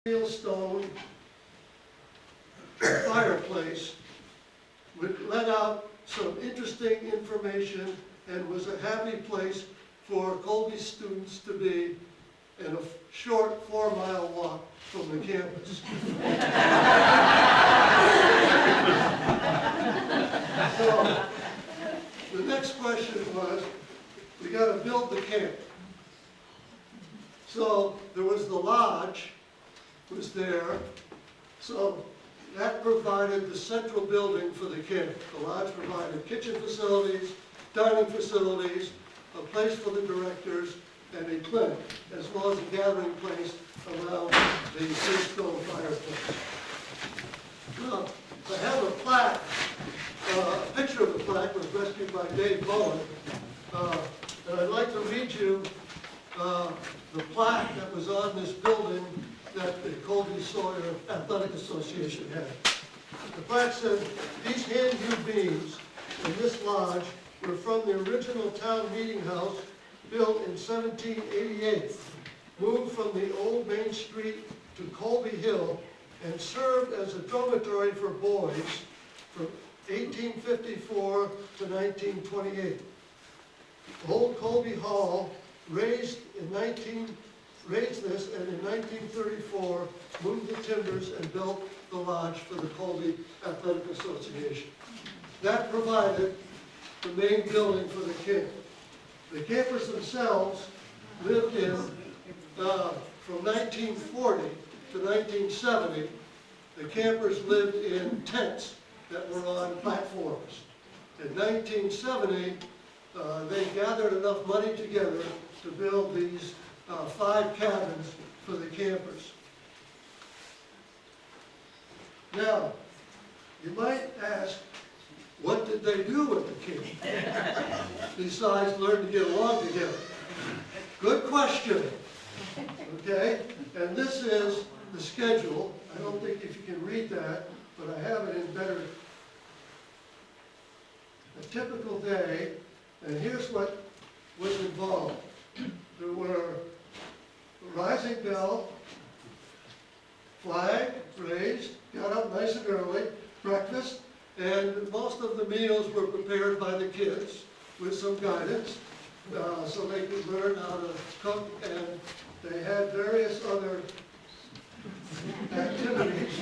stone fireplace, which let out some interesting information and was a happy place for Colby students to be in a short 4-mile walk from the campus. So the next question was, we got to build the camp. So there was the lodge was there, so that provided the central building for the camp. The lodge provided kitchen facilities, dining facilities, a place for the directors, and a clinic, as well as a gathering place around the big stone fireplace. Now, I have a plaque, a picture of the plaque was rescued by Dave Bowen, and I'd like to read you the plaque that was on this building that the Colby Sawyer Athletic Association had. The plaque said, "These hand-hewn beams in this lodge were from the original town meeting house built in 1788, moved from the old Main Street to Colby Hill, and served as a dormitory for boys from 1854 to 1928. Old Colby Hall raised this, and in 1934 moved the timbers and built the lodge for the Colby Athletic Association." That provided the main building for the camp. The campers themselves lived in, from 1940 to 1970, the campers lived in tents that were on platforms. In 1970, they gathered enough money together to build these 5 cabins for the campers. Now, you might ask, what did they do with the camp besides learn to get along together? Good question. Okay, and this is the schedule. I don't think if you can read that, but I have it in better. A typical day, and here's what was involved. There were a rising bell, flag raised, got up nice and early, breakfast, and most of the meals were prepared by the kids with some guidance, so they could learn how to cook, and they had various other activities.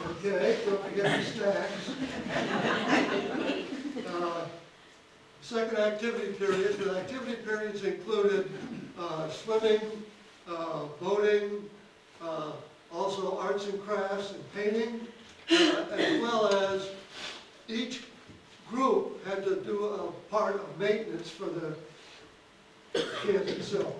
Okay, don't forget the snacks. Second activity periods. The activity periods included swimming, boating, also arts and crafts and painting, as well as each group had to do a part of maintenance for the camp itself.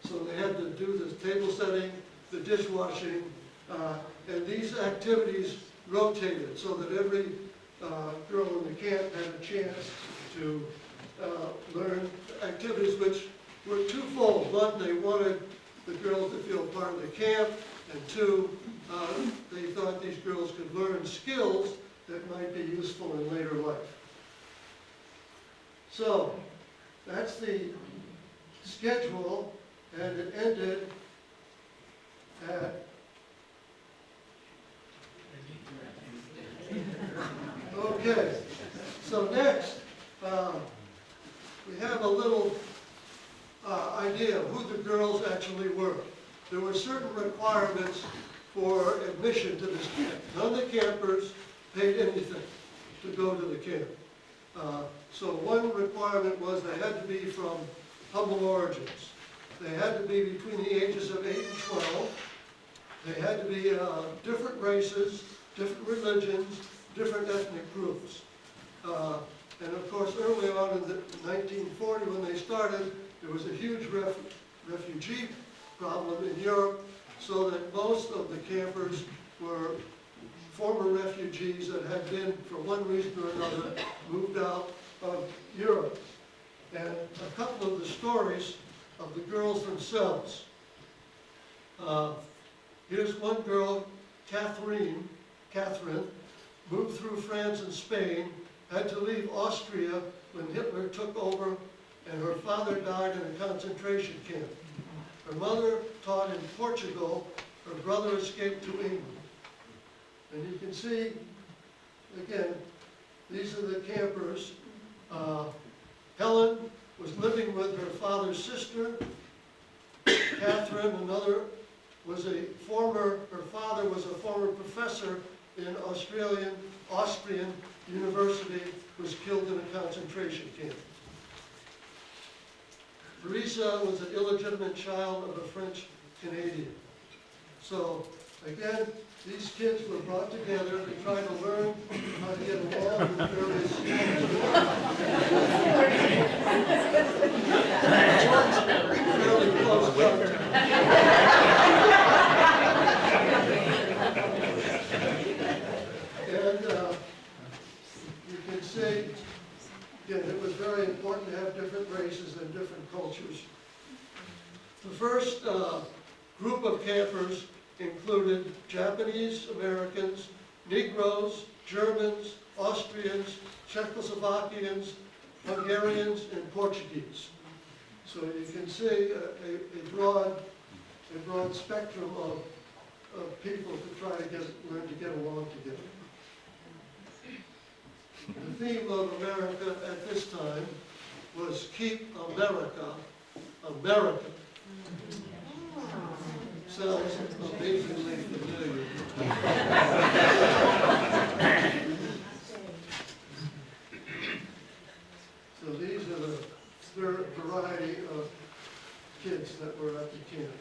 So they had to do the table setting, the dishwashing, and these activities rotated so that every girl in the camp had a chance to learn activities which were twofold. One, they wanted the girls to feel part of the camp, and two, they thought these girls could learn skills that might be useful in later life. So, that's the schedule, and it ended at okay. So next, we have a little idea of who the girls actually were. There were certain requirements for admission to this camp. None of the campers paid anything to go to the camp. So one requirement was they had to be from humble origins. They had to be between the ages of 8 and 12. They had to be different races, different religions, different ethnic groups. And of course, early on in 1940, when they started, there was a huge refugee problem in Europe, so that most of the campers were former refugees that had been, for one reason or another, moved out of Europe. And a couple of the stories of the girls themselves. Here's one girl, Catherine, moved through France and Spain, had to leave Austria when Hitler took over, and her father died in a concentration camp. Her mother taught in Portugal. Her brother escaped to England. And you can see, again, these are the campers. Helen was living with her father's sister. Catherine, her father was a former professor in Austrian University, was killed in a concentration camp. Teresa was an illegitimate child of a French Canadian. So, again, these kids were brought together to try to learn how to get along with various fairly close contact. And you can see, again, it was very important to have different races and different cultures. The first group of campers included Japanese Americans, Negroes, Germans, Austrians, Czechoslovakians, Hungarians, and Portuguese. So you can see a broad spectrum of people to try to learn to get along together. The theme of America at this time was Keep America, American. Sounds amazingly familiar. So these are the variety of kids that were at the camp.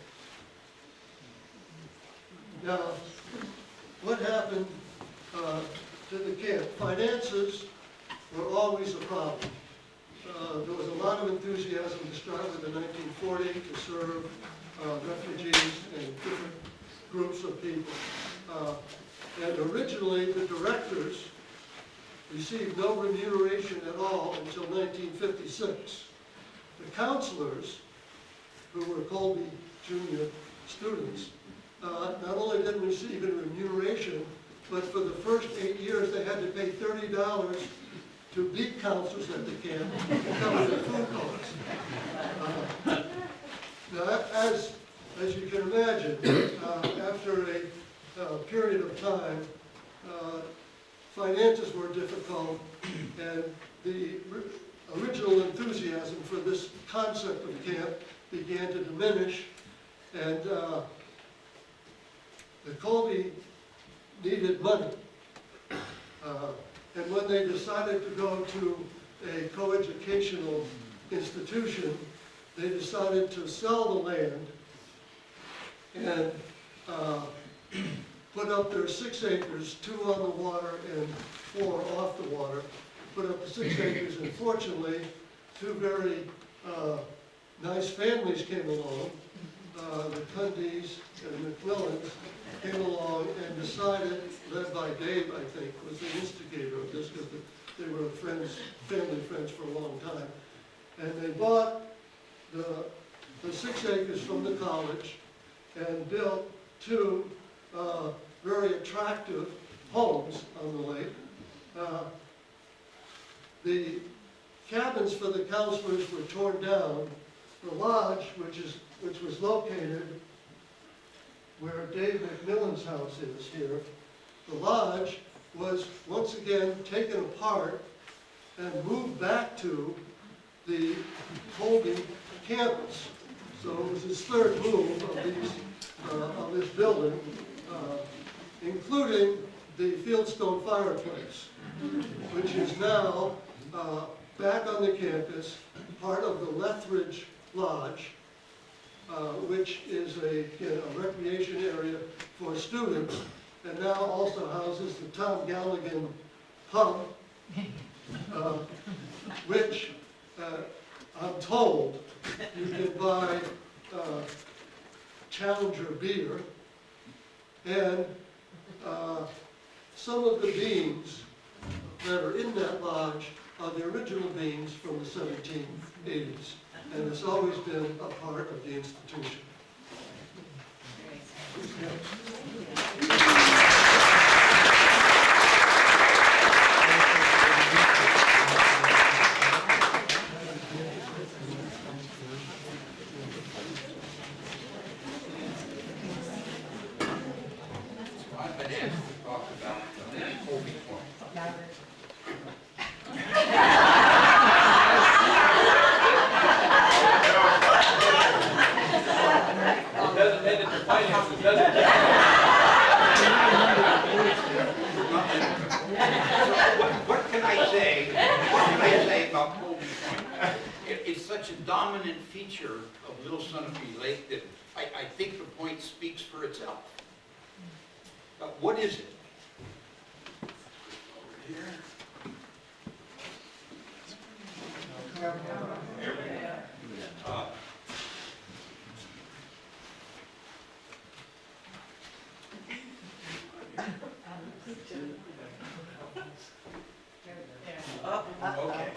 Now, what happened to the camp? Finances were always a problem. There was a lot of enthusiasm to start with in 1940 to serve refugees and different groups of people. And originally, the directors received no remuneration at all until 1956. The counselors, who were Colby Junior students, not only didn't receive any remuneration, but for the first 8 years they had to pay $30 to be counselors at the camp to cover their food costs. Now, as you can imagine, after a period of time, finances were difficult, and the original enthusiasm for this concept of camp began to diminish, and the Colby needed money. And when they decided to go to a coeducational institution, they decided to sell the land and put up their 6 acres, 2 on the water and 4 off the water, put up 6 acres, and fortunately, 2 very nice families came along, the Cundys and McMillans came along and decided, led by Dave, I think, was the instigator of this, because they were friends, family friends for a long time. And they bought the 6 acres from the college and built 2 very attractive homes on the lake. The cabins for the counselors were torn down. The lodge, which was located where Dave McMillan's house is here, the lodge was once again taken apart and moved back to the Colby campus. So it was his 3rd move of this building, including the fieldstone fireplace, which is now back on the campus, part of the Lethbridge Lodge, which is a recreation area for students, and now also houses the Tom Galligan Pub, which I'm told you can buy Challenger beer, and some of the beams that are in that lodge are the original beams from the 1780s, and it's always been a part of the institution. I've been asked to talk about Colby Point. It doesn't make it to finances, does it? What can I say? What can I say about Colby Point? It's such a dominant feature of Little Sunapee Lake that I think the point speaks for itself. What is it? Over here. Okay.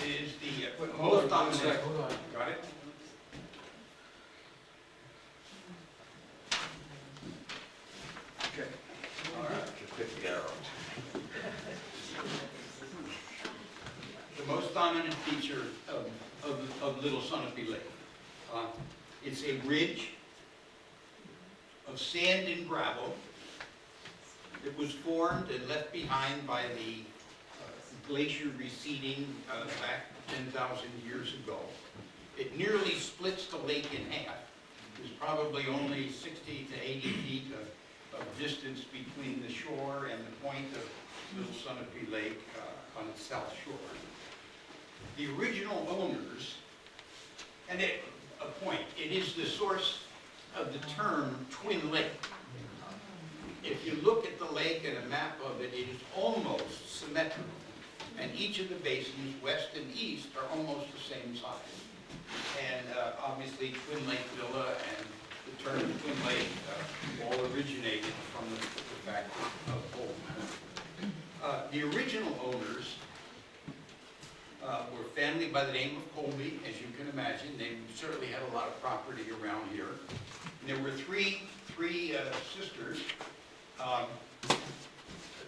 It is the most dominant. Got it? Okay. All right. Just hit the arrows. The most dominant feature of Little Sunapee Lake. It's a ridge of sand and gravel that was formed and left behind by the glacier receding back 10,000 years ago. It nearly splits the lake in half. There's probably only 60 to 80 feet of distance between the shore and the point of Little Sunapee Lake on its south shore. The original owners, and it is the source of the term Twin Lake. If you look at the lake and a map of it, it is almost symmetrical. And each of the basins, west and east, are almost the same size. And obviously Twin Lake Villa and the term Twin Lake all originated from the fact of home. The original owners were a family by the name of Colby, as you can imagine. They certainly had a lot of property around here. And there were three sisters.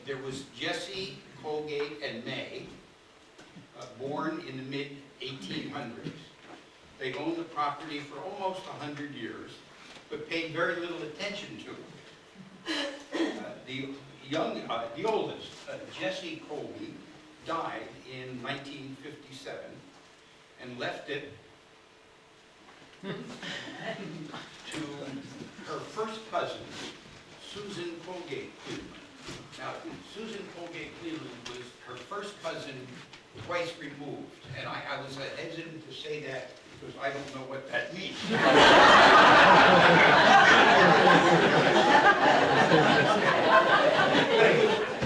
There was Jessie, Colgate, and May, born in the mid-1800s. They owned the property for almost 100 years, but paid very little attention to it. The oldest, Jessie Colby, died in 1957 and left it to her first cousin, Susan Colgate Cleveland. Now, Susan Colgate Cleveland was her first cousin twice removed, and I was hesitant to say that because I don't know what that means.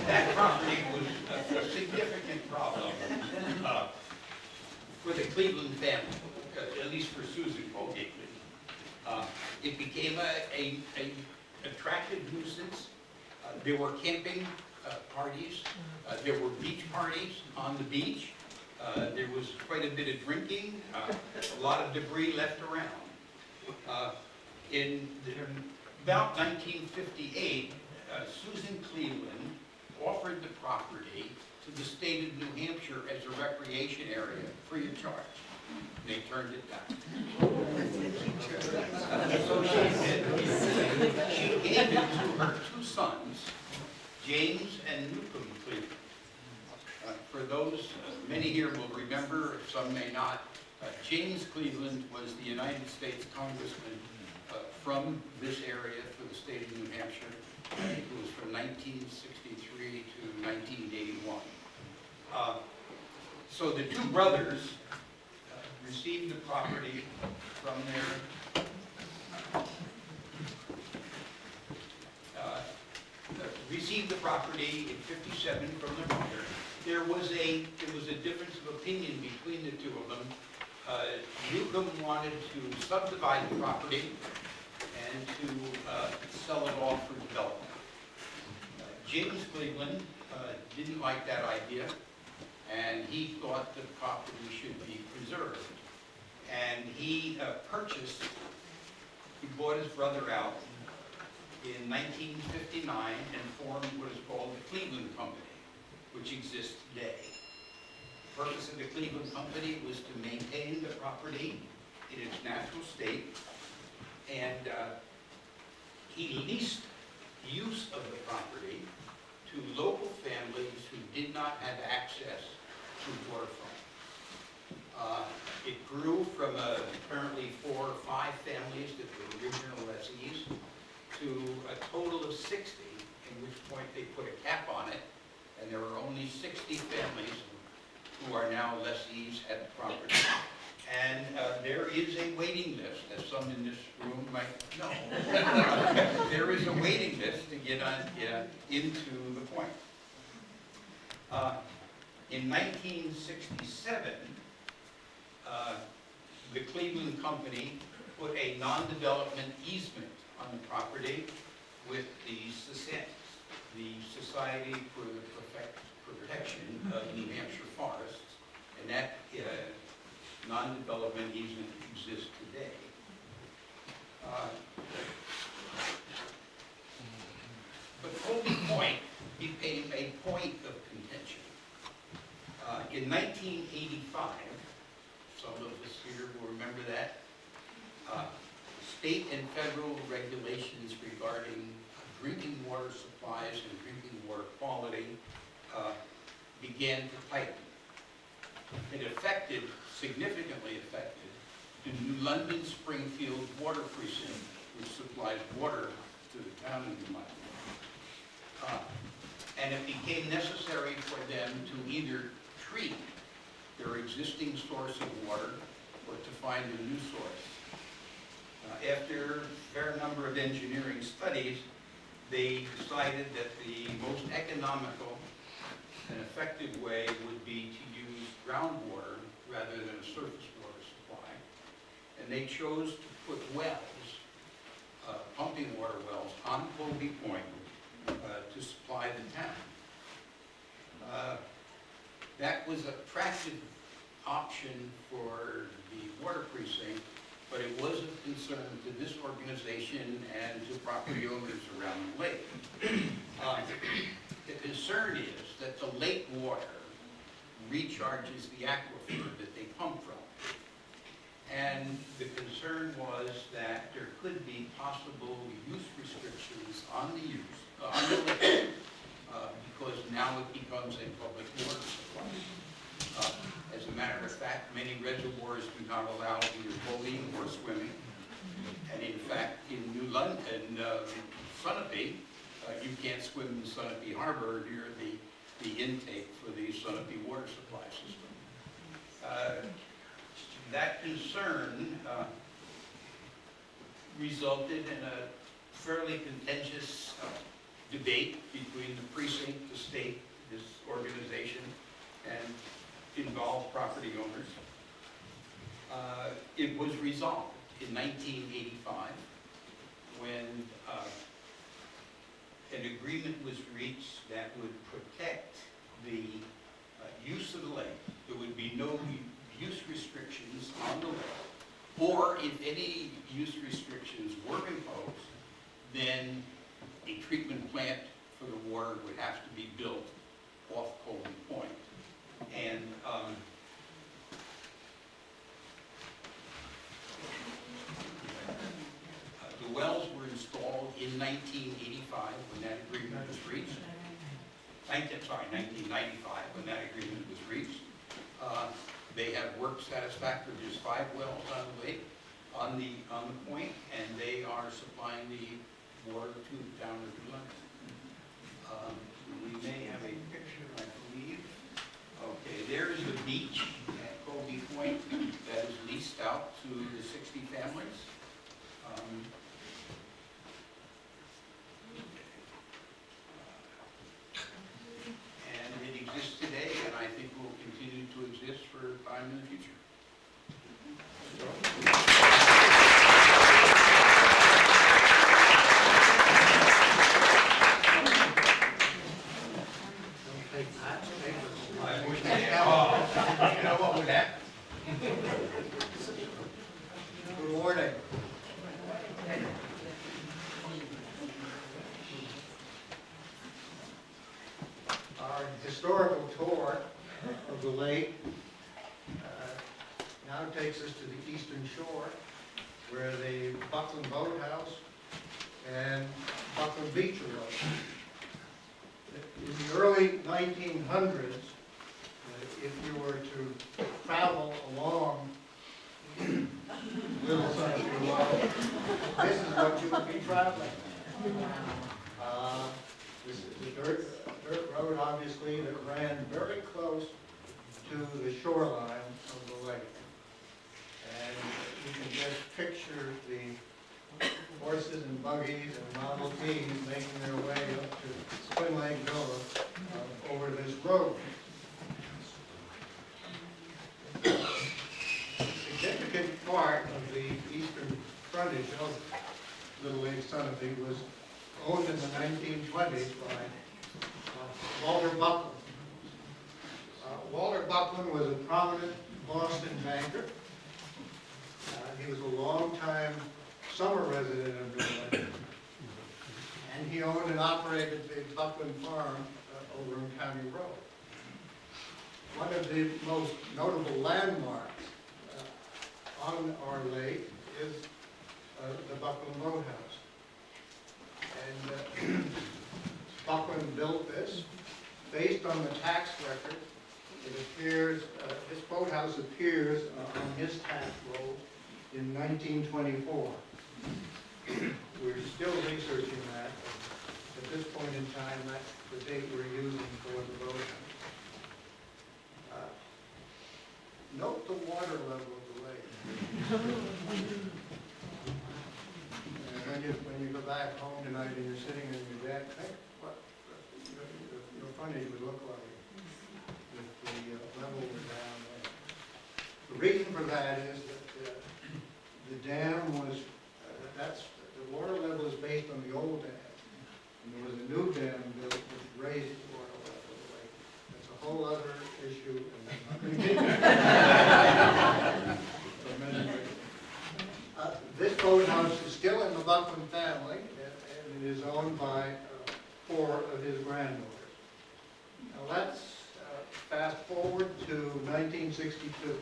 That property was a significant problem for the Cleveland family, at least for Susan Colgate Cleveland. It became an attractive nuisance. There were camping parties. There were beach parties on the beach. There was quite a bit of drinking, a lot of debris left around. In about 1958, Susan Cleveland offered the property to the state of New Hampshire as a recreation area free of charge. They turned it down. So she gave it to her two sons, James and Newcomb Cleveland. For those, many here will remember, some may not, James Cleveland was the United States Congressman from this area for the state of New Hampshire. It was from 1963 to 1981. So the two brothers received the property from their received the property in '57 from their mother. There was a difference of opinion between the two of them. Newcomb wanted to subdivide the property and to sell it off for development. James Cleveland didn't like that idea, and he thought the property should be preserved. And he bought his brother out in 1959 and formed what is called the Cleveland Company, which exists today. The purpose of the Cleveland Company was to maintain the property in its natural state, and he use of the property to local families who did not have access to waterfront. It grew from apparently 4 or 5 families that were original lessees to a total of 60, at which point they put a cap on it, and there are only 60 families who are now lessees at the property. And there is a waiting list, as some in this room might know. There is a waiting list to get on into the point. In 1967, the Cleveland Company put a non-development easement on the property with the Society for the Protection of New Hampshire Forests, and that non-development easement exists today. But Colby Point became a point of contention. In 1985, some of us here will remember that, state and federal regulations regarding drinking water supplies and drinking water quality began to tighten. It significantly affected the New London Springfield Water Precinct, which supplies water to the town of New London. And it became necessary for them to either treat their existing source of water or to find a new source. After a fair number of engineering studies, they decided that the most economical and effective way would be to use groundwater rather than a surface water supply. And they chose to put wells, pumping water wells, on Colby Point to supply the town. That was an attractive option for the water precinct, but it was of concern to this organization and to property owners around the lake. The concern is that the lake water recharges the aquifer that they pump from. And the concern was that there could be possible use restrictions on the lake, because now it becomes a public water supply. As a matter of fact, many reservoirs do not allow either boating or swimming. And in fact, in New London, Sunapee, you can't swim in Sunapee Harbor near the intake for the Sunapee water supply system. That concern resulted in a fairly contentious debate between the precinct, the state, this organization, and involved property owners. It was resolved in 1985 when an agreement was reached that would protect the use of the lake. There would be no use restrictions on the lake, or if any use restrictions were imposed, then a treatment plant for the water would have to be built off Colby Point. And the wells were installed in 1985 when that agreement was reached. 1995 when that agreement was reached. They have worked satisfactory. There's 5 wells on the lake, on the point, and they are supplying the water to the town of New London. We may have a picture, I believe. Okay, there is the beach at Colby Point that is leased out to the 60 families. And it exists today, and I think will continue to exist for time in the future. You know what would happen? Good morning. Our historical tour of the lake now takes us to the eastern shore, where the Bucklin Boathouse and Bucklin beach erosion. In the early 1900s, if you were to travel along Little Sunapee Road, this is what you would be traveling. This is a dirt road, obviously, that ran very close to the shoreline of the lake. And you can just picture the horses and buggies and Model Ts making their way up to Twin Lake Villa over this road. A significant part of the eastern frontage of Little Lake Sunapee was owned in the 1920s by Walter Bucklin. Walter Bucklin was a prominent Boston banker. He was a long-time summer resident of Little Lake, and he owned and operated the Bucklin Farm over on County Road. One of the most notable landmarks on our lake is the Bucklin Boathouse. And Bucklin built this based on the tax record. It appears, this boathouse appears on his tax roll in 1924. We're still researching that. At this point in time, that's the date we're using for the boathouse. Note the water level of the lake. And when you go back home tonight and you're sitting in your deck, think what your frontage would look like if the level were down there. The reason for that is that the dam was, the water level is based on the old dam. And there was a new dam built which raised the water level of the lake. That's a whole other issue, and I'm not going to get into that. This boathouse is still in the Bucklin family, and it is owned by 4 of his granddaughters. Now let's fast forward to 1962.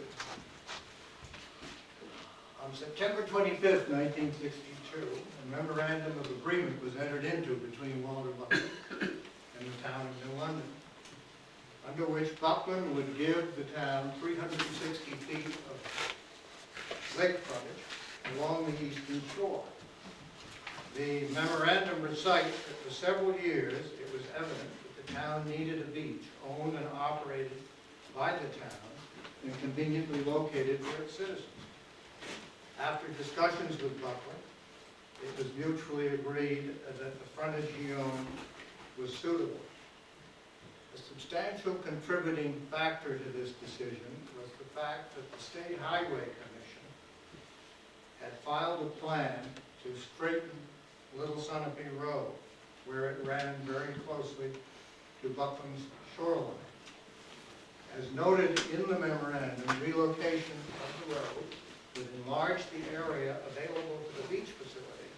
On September 25th, 1962, a memorandum of agreement was entered into between Walter Bucklin and the town of New London, under which Bucklin would give the town 360 feet of lake frontage along the eastern shore. The memorandum recites that for several years it was evident that the town needed a beach owned and operated by the town and conveniently located for its citizens. After discussions with Bucklin, it was mutually agreed that the frontage he owned was suitable. A substantial contributing factor to this decision was the fact that the State Highway Commission had filed a plan to straighten Little Sunapee Road, where it ran very closely to Bucklin's shoreline. As noted in the memorandum, relocation of the road would enlarge the area available to the beach facility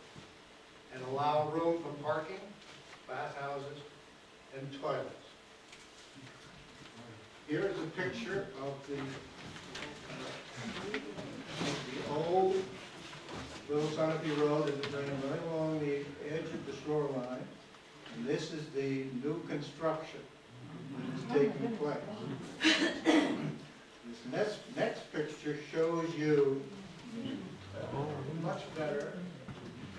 and allow room for parking, bathhouses, and toilets. Here is a picture of the old Little Sunapee Road as it ran right along the edge of the shoreline. And this is the new construction that is taking place. This next picture shows you a much better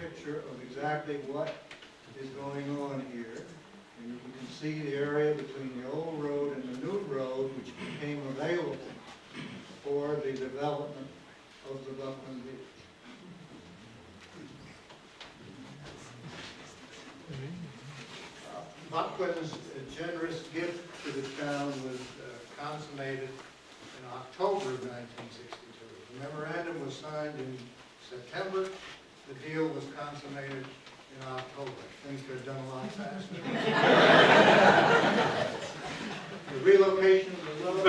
picture of exactly what is going on here. And you can see the area between the old road and the new road, which became available for the development of the Bucklin Beach. Bucklin's generous gift to the town was consummated in October of 1962. The memorandum was signed in September. The deal was consummated in October. Things could have done a lot faster. The relocation of the road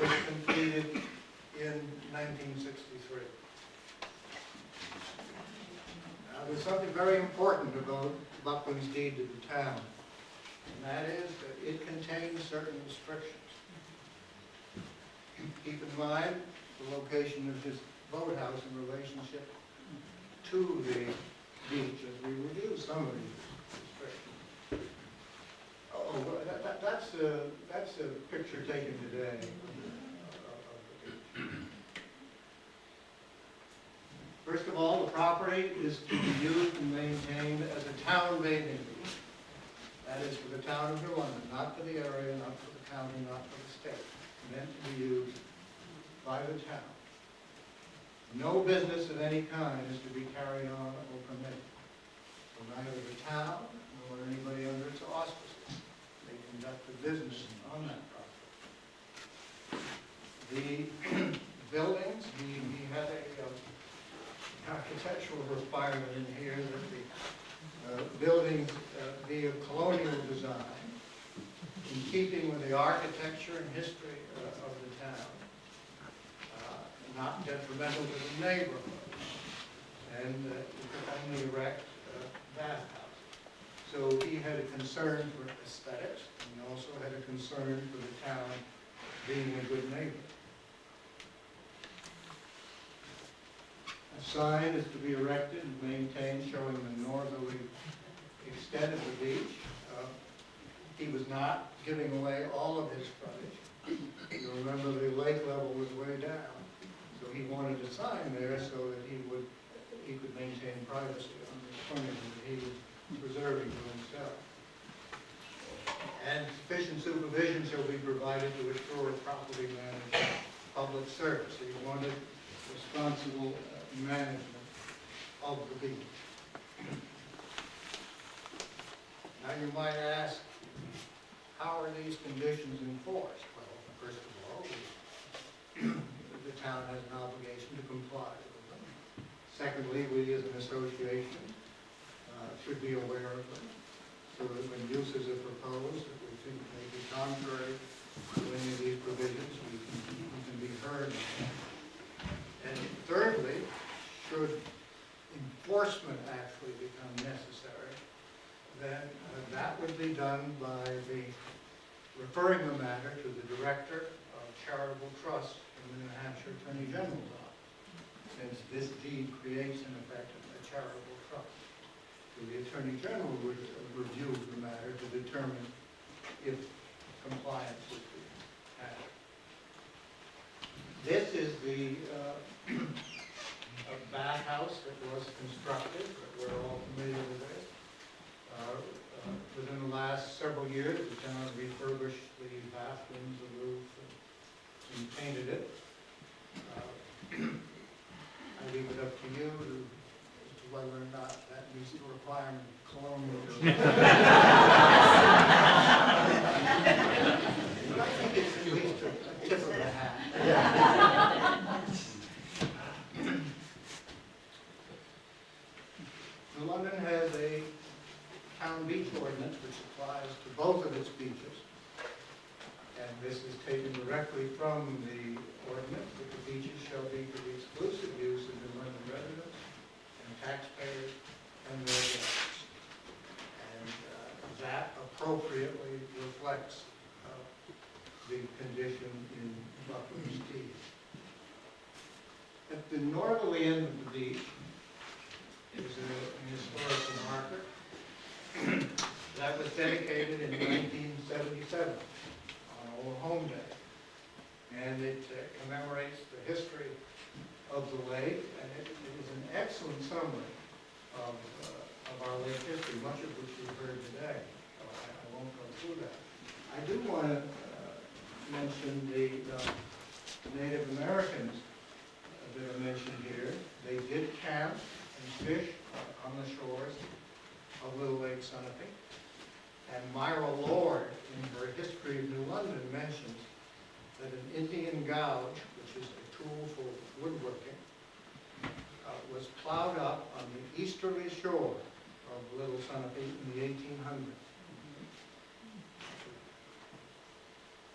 was completed in 1963. Now, there's something very important about Bucklin's deed to the town, and that is that it contains certain restrictions. Keep in mind the location of his boathouse in relationship to the beach as we review some of these restrictions. that's a picture taken today of the beach. First of all, the property is to be used and maintained as a town bathing beach. That is for the town of New London, not for the area, not for the county, not for the state. Meant to be used by the town. No business of any kind is to be carried on or permitted. So neither the town nor anybody under its auspices may conduct a business on that property. The buildings, he had a architectural requirement in here that the buildings be of colonial design, in keeping with the architecture and history of the town, not detrimental to the neighborhood, and you could only erect bathhouses. So he had a concern for aesthetics, and he also had a concern for the town being a good neighbor. A sign is to be erected and maintained showing the northerly extent of the beach. He was not giving away all of his frontage. You remember the lake level was way down. So he wanted a sign there so that he could maintain privacy on the frontage that he was preserving for himself. And sufficient supervision shall be provided to assure properly managed public service. So he wanted responsible management of the beach. Now you might ask, how are these conditions enforced? Well, first of all, the town has an obligation to comply with them. Secondly, we as an association should be aware of them, so that when uses are proposed that we think may be contrary to any of these provisions, we can be heard on them. And thirdly, should enforcement actually become necessary, then that would be done by referring the matter to the Director of Charitable Trust in the New Hampshire Attorney General's office, since this deed creates in effect a charitable trust. So the Attorney General would review the matter to determine if compliance is being had. This is the bathhouse that was constructed, but we're all familiar with it. Within the last several years, the town refurbished the bathrooms, the roof, and painted it. I leave it up to you as to whether or not that meets the requirement of colonial design. I think it's at least a tip of the hat. New London has a town beach ordinance which applies to both of its beaches. And this is taken directly from the ordinance that the beaches shall be for the exclusive use of New London residents and taxpayers and their guests. And that appropriately reflects the condition in Bucklin's deed. At the northerly end of the beach is an historical marker that was dedicated in 1977 on Old Home Day. And it commemorates the history of the lake, and it is an excellent summary of our lake history, much of which you've heard today. So I won't go through that. I do want to mention the Native Americans that are mentioned here. They did camp and fish on the shores of Little Lake Sunapee. And Myra Lord, in her History of New London, mentions that an Indian gouge, which is a tool for woodworking, was plowed up on the easterly shore of Little Sunapee in the 1800s.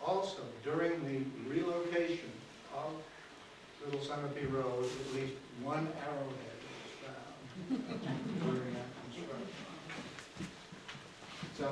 Also, during the relocation of Little Sunapee Road, at least one arrowhead was found during that construction. So